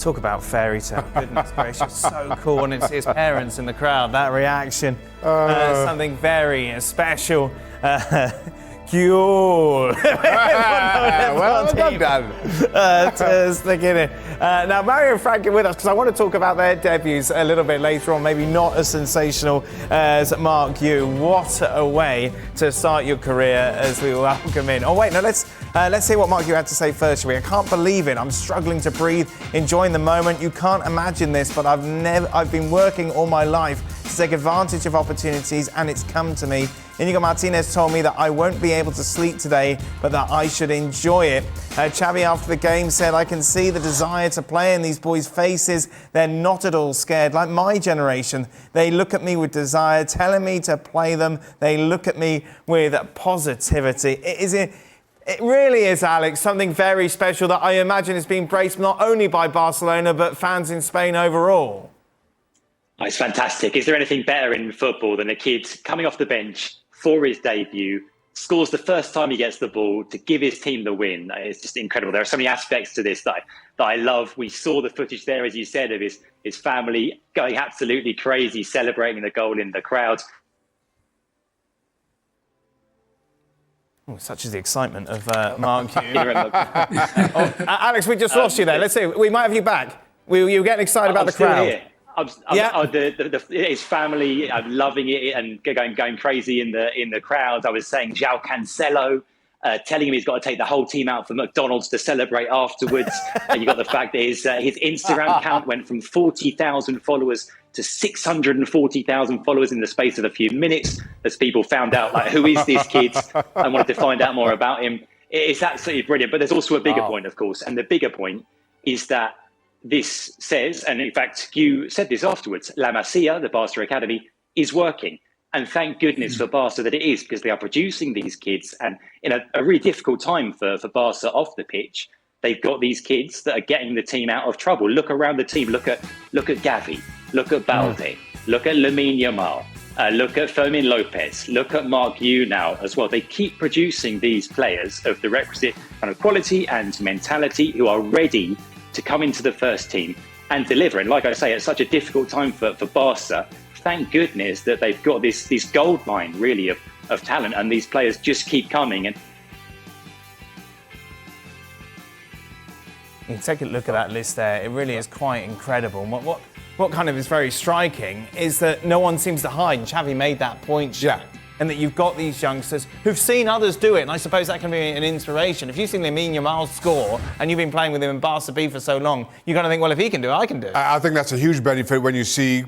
talk about fairy tale. Goodness gracious, so cool. And it's his parents in the crowd. That reaction, something very special. Guiu. Well done. Sticking in. Now, Mario and Frank are with us because I want to talk about their debuts a little bit later on. Maybe not as sensational as Marc Guiu. What a way to start your career as we welcome in. Oh, wait, no, let's hear what Marc Guiu had to say first, shall we? I can't believe it. I'm struggling to breathe, enjoying the moment. You can't imagine this, but I've been working all my life to take advantage of opportunities, and it's come to me. Inigo Martinez told me that I won't be able to sleep today, but that I should enjoy it. Xavi, after the game, said, I can see the desire to play in these boys' faces. They're not at all scared. Like my generation, they look at me with desire, telling me to play them. They look at me with positivity. It really is, Alex, something very special that I imagine is being praised not only by Barcelona, but fans in Spain overall. Oh, it's fantastic. Is there anything better in football than a kid coming off the bench for his debut, scores the first time he gets the ball to give his team the win? It's just incredible. There are so many aspects to this that I love. We saw the footage there, as you said, of his family going absolutely crazy, celebrating the goal in the crowd. Oh, such is the excitement of Marc Guiu. Alex, we just lost you there. Let's see. We might have you back. You were getting excited about the crowd. Here. His family loving it and going crazy in the crowd. I was saying João Cancelo, telling him he's got to take the whole team out for McDonald's to celebrate afterwards. And you got the fact that his Instagram account went from 40,000 followers to 640,000 followers in the space of a few minutes, as people found out, like, who is this kid, and wanted to find out more about him. It's absolutely brilliant. But there's also a bigger point, of course, and the bigger point is that this says, and in fact, Guiu said this afterwards, La Masia, the Barca Academy, is working. And thank goodness for Barca that it is, because they are producing these kids. And in a really difficult time for Barca off the pitch, they've got these kids that are getting the team out of trouble. Look around the team. Look at Gavi. Look at Balde. Look at Lamine Yamal. Look at Fermin Lopez. Look at Marc Guiu now as well. They keep producing these players of the requisite kind of quality and mentality who are ready to come into the first team and deliver. And like I say, it's such a difficult time for Barca. Thank goodness that they've got this gold mine, really, of talent, and these players just keep coming. And you take a look at that list there, it really is quite incredible. And what kind of is very striking is that no one seems to hide. And Xavi made that point. Yeah. And that you've got these youngsters who've seen others do it, and I suppose that can be an inspiration. If you've seen Lamine Yamal score, and you've been playing with him in Barca B for so long, you kind of think, well, if he can do it, I can do it. I think that's a huge benefit when you see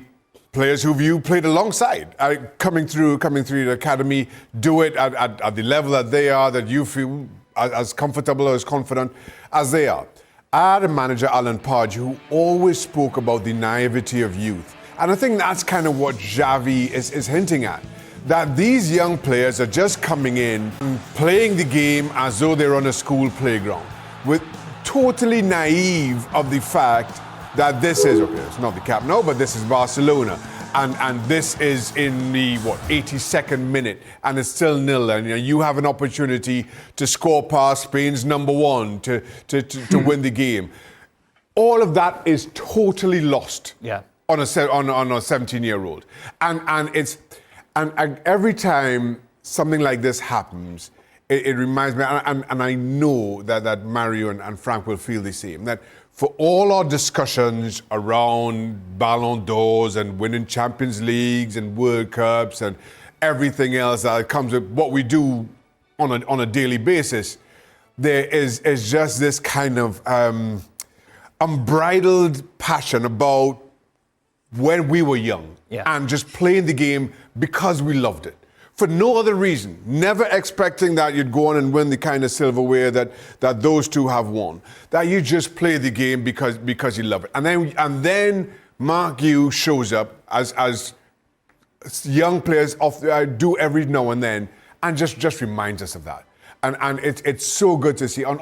players who you played alongside coming through the academy, do it at the level that they are, that you feel as comfortable or as confident as they are. I had a manager, Alan Podge, who always spoke about the naivety of youth. And I think that's kind of what Xavi is hinting at. That these young players are just coming in and playing the game as though they're on a school playground, with totally naive of the fact that this is, okay, it's not the Camp Nou, but this is Barcelona. And this is in the, 82nd minute, and it's still 0-0. And you have an opportunity to score past Spain's number one to win the game. All of that is totally lost on a 17-year-old. And every time something like this happens, it reminds me, and I know that Mario and Frank will feel the same, that for all our discussions around Ballon d'Ors and winning Champions Leagues and World Cups and everything else that comes with what we do on a daily basis, there is just this kind of unbridled passion about when we were young and just playing the game because we loved it. For no other reason, never expecting that you'd go on and win the kind of silverware that those two have won. That you just play the game because you love it. And then Marc Guiu shows up as young players do every now and then, and just reminds us of that. And it's so good to see on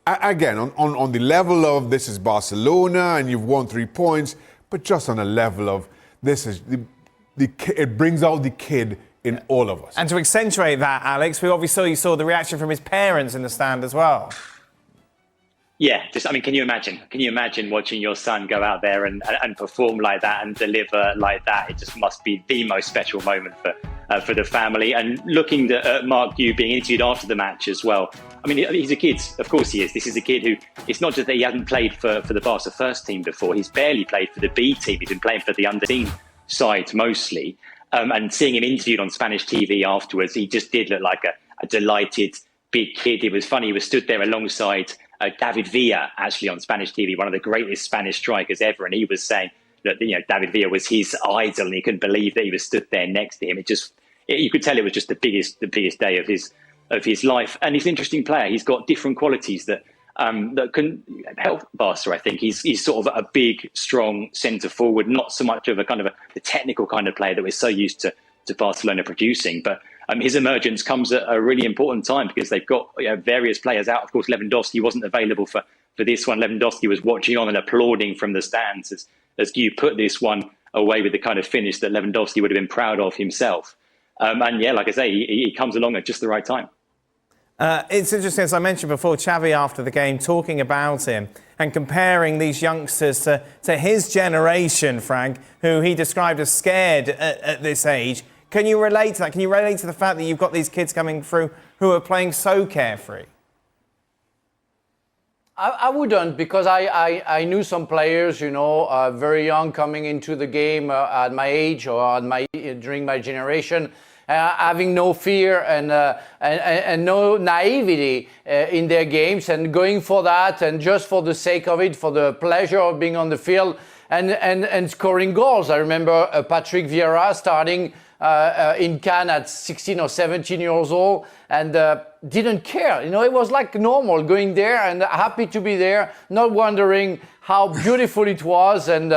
the level of this is Barcelona and you've won 3 points, but just on a level of this is it brings out the kid in all of us. And to accentuate that, Alex, we obviously saw the reaction from his parents in the stand as well. Yeah, just I mean, can you imagine? Can you imagine watching your son go out there and perform like that and deliver like that? It just must be the most special moment for the family. And looking at Marc Guiu being interviewed after the match as well. I mean, he's a kid. Of course he is. This is a kid who, it's not just that he hasn't played for the Barca first team before. He's barely played for the B team. He's been playing for the under-team side mostly. And seeing him interviewed on Spanish TV afterwards, he just did look like a delighted big kid. It was funny. He was stood there alongside David Villa, actually on Spanish TV, one of the greatest Spanish strikers ever. And he was saying that, David Villa was his idol and he couldn't believe that he was stood there next to him. You could tell it was just the biggest day of his life. And he's an interesting player. He's got different qualities that can help Barca, I think. He's sort of a big, strong centre forward, not so much of the technical kind of player that we're so used to Barcelona producing. But his emergence comes at a really important time because they've got various players out. Of course, Lewandowski wasn't available for this one. Lewandowski was watching on and applauding from the stands as Guiu put this one away with the kind of finish that Lewandowski would have been proud of himself. And yeah, like I say, he comes along at just the right time. It's interesting, as I mentioned before, Xavi after the game talking about him and comparing these youngsters to his generation, Frank, who he described as scared at this age. Can you relate to that? Can you relate to the fact that you've got these kids coming through who are playing so carefree? I wouldn't, because I knew some players, very young coming into the game at my age or during my generation, having no fear and no naivety in their games and going for that and just for the sake of it, for the pleasure of being on the field and scoring goals. I remember Patrick Vieira starting in Cannes at 16 or 17 years old and didn't care. It was like normal going there and happy to be there, not wondering how beautiful it was. And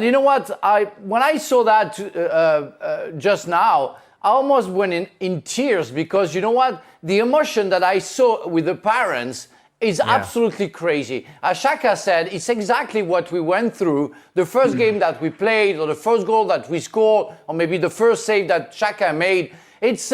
you know what? When I saw that just now, I almost went in tears because you know what? The emotion that I saw with the parents is absolutely crazy. As Shaka said, it's exactly what we went through. The first game that we played, or the first goal that we scored, or maybe the first save that Shaka made, it's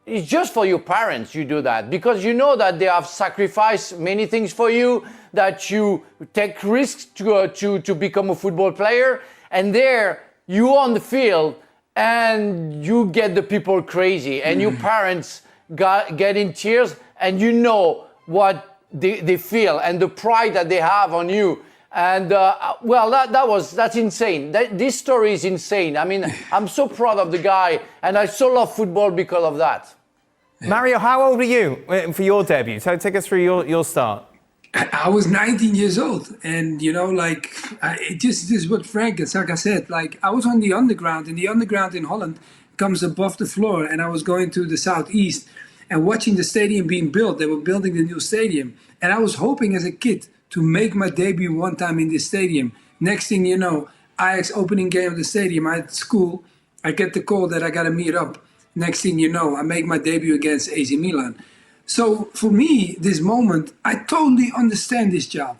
just for your parents you do that, because you know that they have sacrificed many things for you, that you take risks to become a football player, and there you on the field and you get the people crazy, and your parents get in tears, and you know what they feel and the pride that they have on you. And that's insane. This story is insane. I mean, I'm so proud of the guy, and I so love football because of that. Mario, how old were you for your debut? So take us through your start. I was 19 years old, and this is what Frank and Shaka said. Like, I was on the underground, and the underground in Holland comes above the floor, and I was going to the southeast and watching the stadium being built. They were building the new stadium, and I was hoping as a kid to make my debut one time in this stadium. Next thing you know, Ajax opening game of the stadium. I at school, I get the call that I got to meet up. Next thing you know, I make my debut against AC Milan. So for me, this moment, I totally understand this child.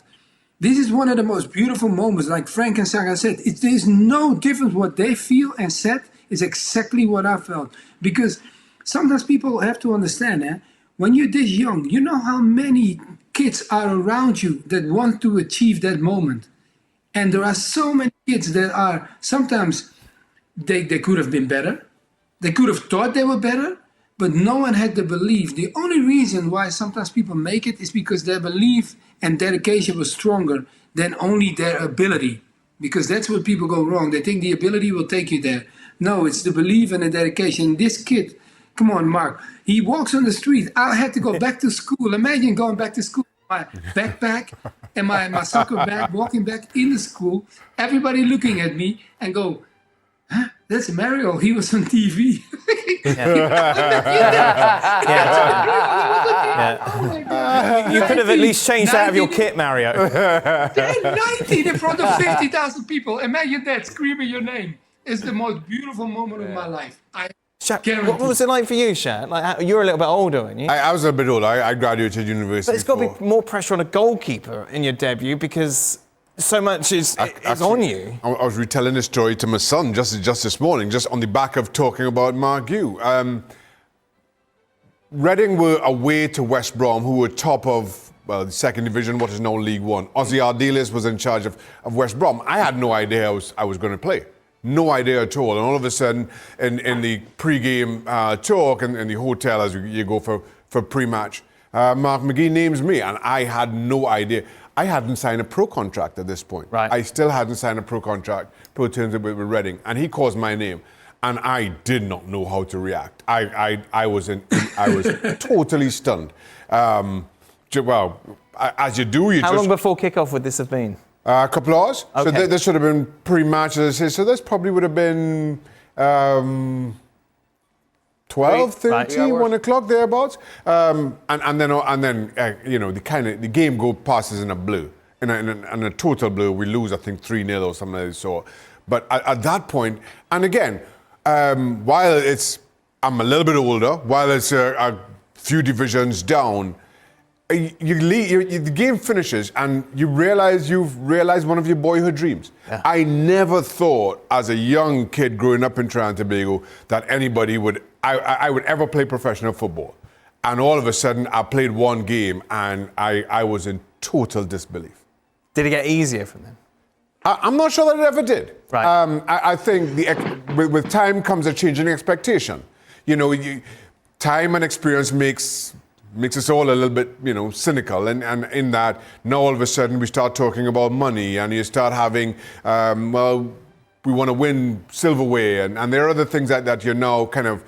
This is one of the most beautiful moments, like Frank and Shaka said. There's no difference. What they feel and said is exactly what I felt. Because sometimes people have to understand, when you're this young, you know how many kids are around you that want to achieve that moment. And there are so many kids that are, sometimes they could have been better. They could have thought they were better. But no one had the belief. The only reason why sometimes people make it is because their belief and dedication was stronger than only their ability. Because that's where people go wrong. They think the ability will take you there. No, it's the belief and the dedication. This kid, come on, Mark, he walks on the street. I had to go back to school. Imagine going back to school with my backpack and my soccer bag, walking back in the school, everybody looking at me and go, huh? That's Mario. He was on TV. You could have at least changed out of your kit, Mario. They're 19 in front of 50,000 people. Imagine that, screaming your name. It's the most beautiful moment of my life. What was it like for you, Shaq? Like, you're a little bit older, weren't you? I was a bit older. I graduated university. But it's got to be more pressure on a goalkeeper in your debut because so much is on you. I was retelling this story to my son just this morning, just on the back of talking about Marc Guiu. Reading were away to West Brom, who were top of the second division, what is now League One. Ozzy Ardiles was in charge of West Brom. I had no idea I was going to play. No idea at all. And all of a sudden, in the pre-game talk in the hotel as you go for pre-match, Marc Guiu names me, and I had no idea. I hadn't signed a pro contract at this point. Right. I still hadn't signed a pro contract, pro terms with Reading, and he calls my name, and I did not know how to react. I was totally stunned. Well, as you do, How long before kickoff would this have been? A couple hours. Okay. So this should have been pre-match, as I say. So this probably would have been 12:30, right. 1 o'clock thereabouts. And then the game passes in a blue, in a total blue. We lose, I think, 3-0 or something like that. So, but at that point, and again, while I'm a little bit older, while it's a few divisions down. The game finishes and you've realized one of your boyhood dreams. Yeah. I never thought as a young kid growing up in Trinidad and Tobago that anybody I would ever play professional football. And all of a sudden I played one game and I was in total disbelief. Did it get easier from then? I'm not sure that it ever did. Right. I think with time comes a change in expectation. Time and experience makes us all a little bit, cynical. And in that, now all of a sudden we start talking about money and you start having, we want to win silverware. And there are other things that you're now kind of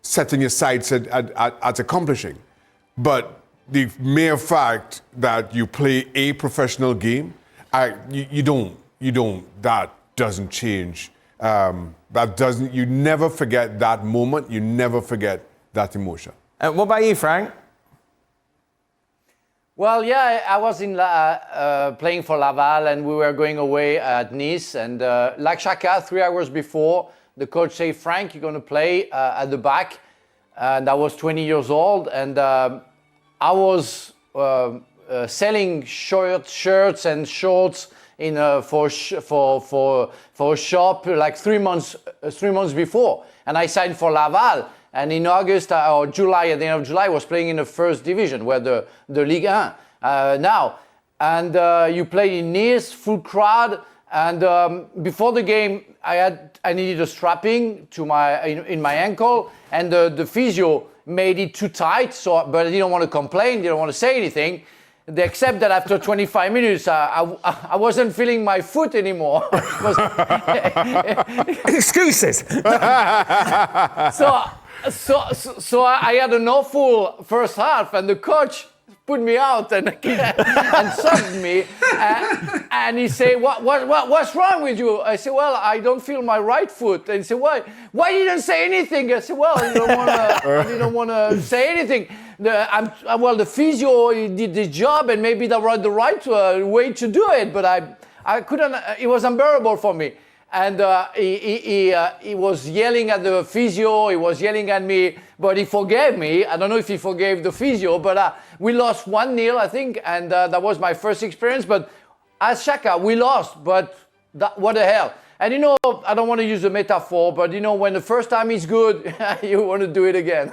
setting your sights at accomplishing. But the mere fact that you play a professional game, you don't, that doesn't change. You never forget that moment. You never forget that emotion. What about you, Frank? Well, yeah, I was playing for Laval, and we were going away at Nice. And like Shaka, 3 hours before, the coach said, "Frank, you're going to play at the back." And I was 20 years old, and I was selling shirts and shorts for a shop like 3 months before. And I signed for Laval. And in August or July, at the end of July, I was playing in the first division, where the Ligue 1 now. And you play in Nice, full crowd. And before the game, I needed a strapping in my ankle, and the physio made it too tight. But I didn't want to complain, didn't want to say anything. Except that after 25 minutes, I wasn't feeling my foot anymore. Excuses. So I had an awful first half, and the coach put me out and subbed me, and he said, "What's wrong with you?" I said, "Well, I don't feel my right foot." And he said, "Why you didn't say anything?" I said, "Well, you don't want to say anything. The physio did the job, and maybe that was the right way to do it, but I couldn't. It was unbearable for me." And he was yelling at the physio, he was yelling at me, but he forgave me. I don't know if he forgave the physio, but we lost 1-0, I think, and that was my first experience. But as Shaka, we lost, but what the hell? And I don't want to use a metaphor, but when the first time is good, you want to do it again.